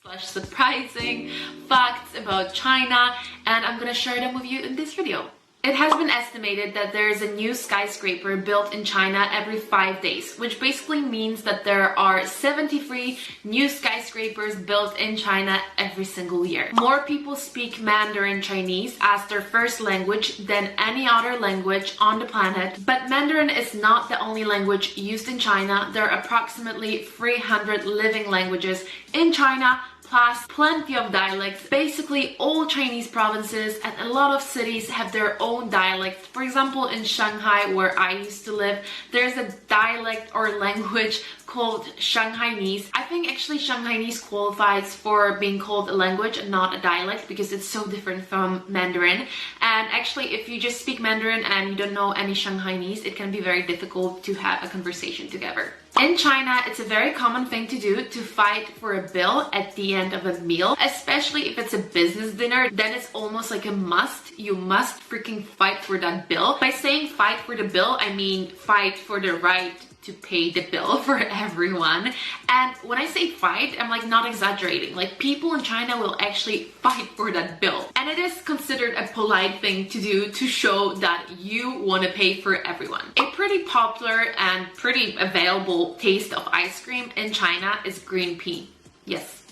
surprising facts about China, and I'm gonna share them with you in this video. It has been estimated that there is a new skyscraper built in China every 5 days, which basically means that there are 73 new skyscrapers built in China every single year. More people speak Mandarin Chinese as their first language than any other language on the planet, but Mandarin is not the only language used in China. There are approximately 300 living languages in China, plus plenty of dialects. Basically, all Chinese provinces and a lot of cities have their own dialects. For example, in Shanghai, where I used to live, there's a dialect or language called Shanghainese. I think actually Shanghainese qualifies for being called a language and not a dialect because it's so different from Mandarin. And actually, if you just speak Mandarin and you don't know any Shanghainese, it can be very difficult to have a conversation together. In China, it's a very common thing to do to fight for a bill at the end of a meal, especially if it's a business dinner. Then it's almost like a must. You must freaking fight for that bill. By saying fight for the bill, I mean fight for the right to pay the bill for everyone. And when I say fight, I'm like not exaggerating. Like, people in China will actually fight for that bill. And it is considered a polite thing to do to show that you want to pay for everyone. A pretty popular and pretty available taste of ice cream in China is green pea. Yes.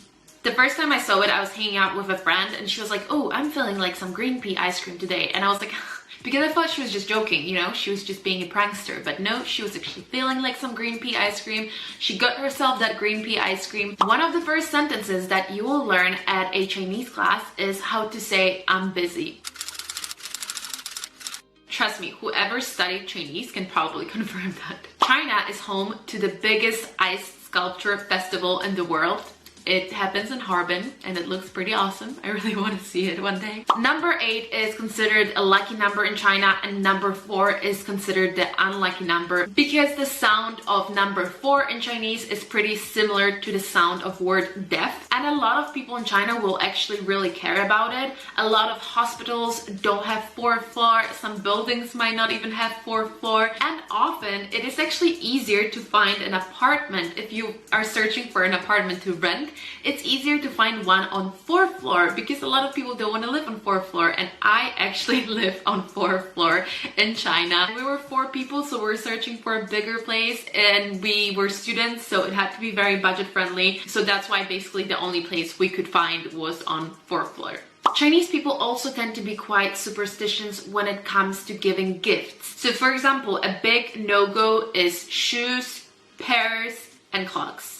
The first time I saw it, I was hanging out with a friend and she was like, "Oh, I'm feeling like some green pea ice cream today." And I was like, because I thought she was just joking, you know, she was just being a prankster. But no, she was actually feeling like some green pea ice cream. She got herself that green pea ice cream. One of the first sentences that you will learn at a Chinese class is how to say "I'm busy." Trust me, whoever studied Chinese can probably confirm that. China is home to the biggest ice sculpture festival in the world. It happens in Harbin and it looks pretty awesome. I really want to see it one day. Number 8 is considered a lucky number in China, and number 4 is considered the unlucky number because the sound of number 4 in Chinese is pretty similar to the sound of word death. And a lot of people in China will actually really care about it. A lot of hospitals don't have 4th floor. Some buildings might not even have 4th floor. And often it is actually easier to find an apartment if you are searching for an apartment to rent. It's easier to find one on 4th floor because a lot of people don't want to live on 4th floor, and I actually live on 4th floor in China. We were 4 people, so we're searching for a bigger place, and we were students, so it had to be very budget friendly. So that's why basically the only place we could find was on 4th floor. Chinese people also tend to be quite superstitious when it comes to giving gifts. So for example, a big no-go is shoes, pears, and clocks.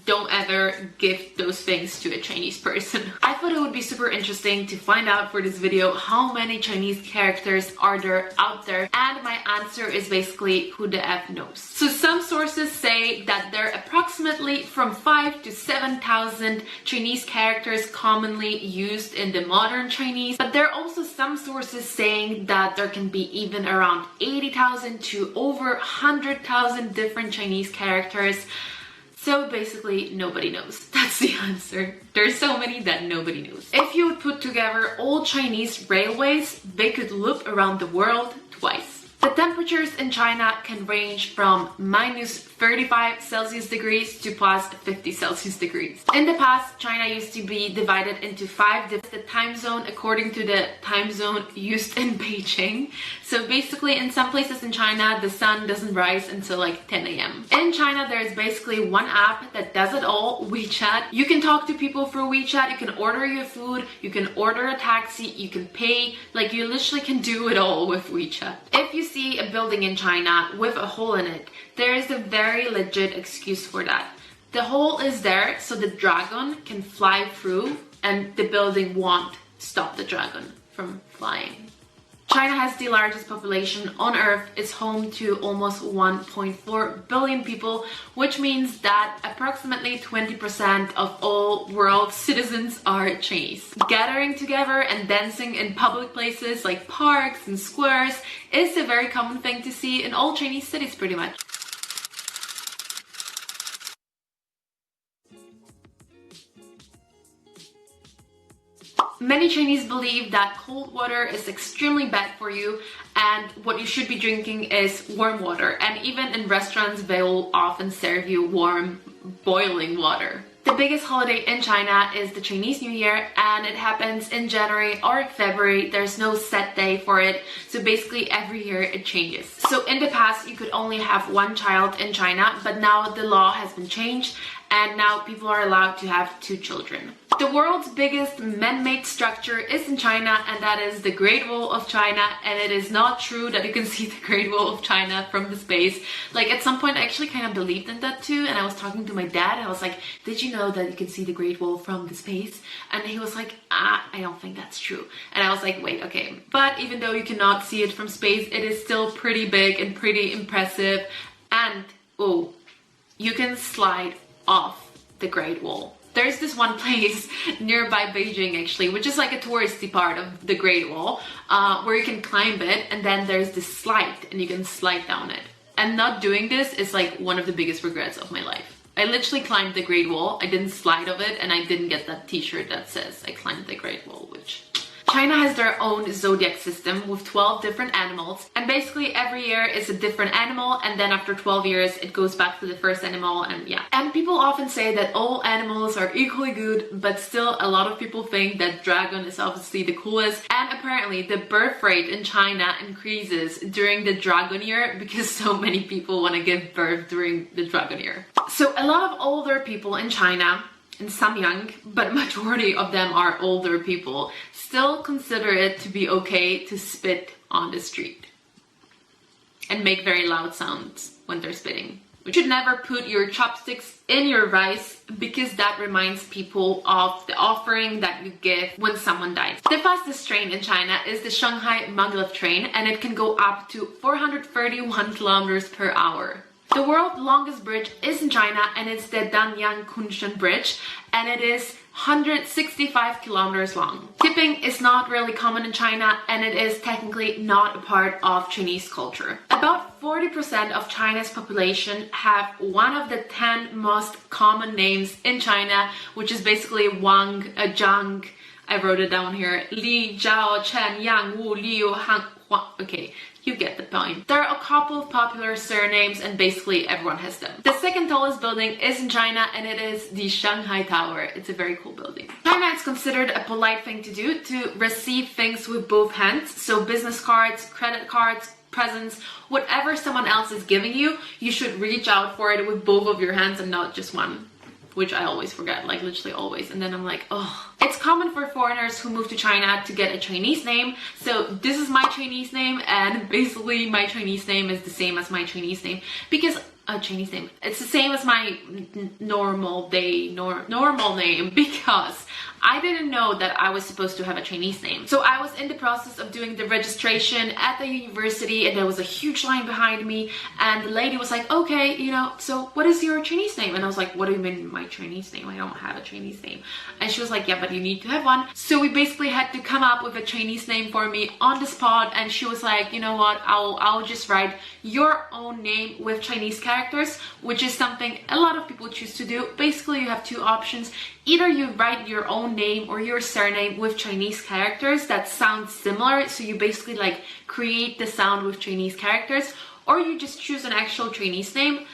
Don't ever give those things to a Chinese person. I thought it would be super interesting to find out for this video how many Chinese characters are there out there, and my answer is basically who the F knows. So some sources say that there are approximately from 5 to 7,000 Chinese characters commonly used in the modern Chinese, but there are also some sources saying that there can be even around 80,000 to over 100,000 different Chinese characters. So basically, nobody knows. That's the answer. There's so many that nobody knows. If you would put together all Chinese railways, they could loop around the world twice. The temperatures in China can range from minus 35 Celsius degrees to plus 50 Celsius degrees. In the past, China used to be divided into 5 the time zone according to the time zone used in Beijing. So basically, in some places in China, the sun doesn't rise until like 10 a.m. In China, there is basically one app that does it all, WeChat. You can talk to people through WeChat, you can order your food, you can order a taxi, you can pay, like you literally can do it all with WeChat. If you see a building in China with a hole in it, there is a very legit excuse for that. The hole is there so the dragon can fly through and the building won't stop the dragon from flying. China has the largest population on Earth. It's home to almost 1.4 billion people, which means that approximately 20% of all world citizens are Chinese. Gathering together and dancing in public places like parks and squares is a very common thing to see in all Chinese cities pretty much. Many Chinese believe that cold water is extremely bad for you, and what you should be drinking is warm water. And even in restaurants, they will often serve you warm, boiling water. The biggest holiday in China is the Chinese New Year, and it happens in January or February. There's no set day for it, so basically every year it changes. So in the past you could only have one child in China, but now the law has been changed and now people are allowed to have 2 children. The world's biggest man-made structure is in China, and that is the Great Wall of China, and it is not true that you can see the Great Wall of China from the space. Like, at some point I actually kind of believed in that too, and I was talking to my dad and I was like, did you know that you can see the Great Wall from the space? And he was like, I don't think that's true. And I was like, wait, okay. But even though you cannot see it from space, it is still pretty big and pretty impressive. And, oh, you can slide off the Great Wall. There's this one place nearby Beijing actually, which is like a touristy part of the Great Wall, where you can climb it, and then there's this slide and you can slide down it. And not doing this is like one of the biggest regrets of my life. I literally climbed the Great Wall, I didn't slide of it, and I didn't get that t-shirt that says I climbed the Great Wall, which... China has their own zodiac system with 12 different animals, and basically every year is a different animal, and then after 12 years it goes back to the first animal, and yeah. And people often say that all animals are equally good, but still a lot of people think that dragon is obviously the coolest, and apparently the birth rate in China increases during the dragon year because so many people want to give birth during the dragon year. So a lot of older people in China, and some young, but majority of them are older people, still consider it to be okay to spit on the street and make very loud sounds when they're spitting. You should never put your chopsticks in your rice because that reminds people of the offering that you give when someone dies. The fastest train in China is the Shanghai Maglev train, and it can go up to 431 kilometers per hour. The world's longest bridge is in China, and it's the Danyang Kunshan Bridge, and it is 165 kilometers long. Tipping is not really common in China, and it is technically not a part of Chinese culture. About 40% of China's population have one of the 10 most common names in China, which is basically Wang, Zhang, I wrote it down here, Li, Zhao, Chen, Yang, Wu, Liu, Han, Huang. Okay, you get the point. There are a couple of popular surnames, and basically everyone has them. The second tallest building is in China, and it is the Shanghai Tower. It's a very cool building. China is considered a polite thing to do, to receive things with both hands. So business cards, credit cards, presents, whatever someone else is giving you, you should reach out for it with both of your hands and not just one, which I always forget, like literally always. And then I'm like, oh. It's common for foreigners who move to China to get a Chinese name. So this is my Chinese name, and basically my Chinese name is the same as my Chinese name because a Chinese name. It's the same as my normal name because I didn't know that I was supposed to have a Chinese name. So I was in the process of doing the registration at the university, and there was a huge line behind me, and the lady was like, okay, you know, so what is your Chinese name? And I was like, what do you mean my Chinese name? I don't have a Chinese name. And she was like, yeah, but you need to have one. So we basically had to come up with a Chinese name for me on the spot, and she was like, you know what, I'll just write your own name with Chinese characters, which is something a lot of people choose to do. Basically, you have 2 options. Either you write your own name or your surname with Chinese characters that sound similar, so you basically like create the sound with Chinese characters, or you just choose an actual Chinese name,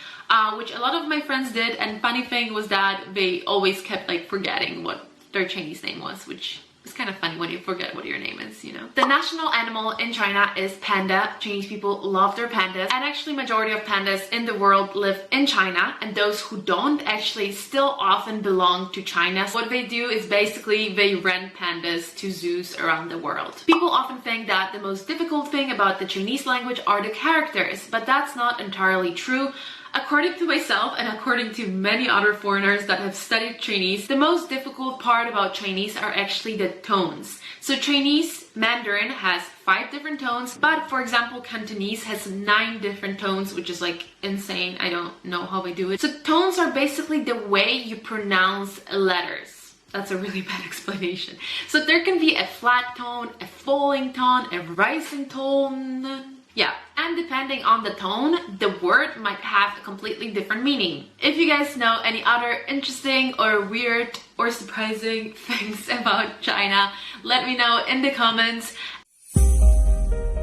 which a lot of my friends did. And funny thing was that they always kept like forgetting what their Chinese name was, which is kind of funny when you forget what your name is, you know. The national animal in China is panda. Chinese people love their pandas, and actually majority of pandas in the world live in China, and those who don't actually still often belong to China. So what they do is basically they rent pandas to zoos around the world. People often think that the most difficult thing about the Chinese language are the characters, but that's not entirely true. According to myself and according to many other foreigners that have studied Chinese, the most difficult part about Chinese are actually the tones. So Chinese Mandarin has 5 different tones, but for example Cantonese has 9 different tones, which is like insane. I don't know how they do it. So tones are basically the way you pronounce letters. That's a really bad explanation. So there can be a flat tone, a falling tone, a rising tone. Yeah, and depending on the tone, the word might have a completely different meaning. If you guys know any other interesting or weird or surprising things about China, let me know in the comments.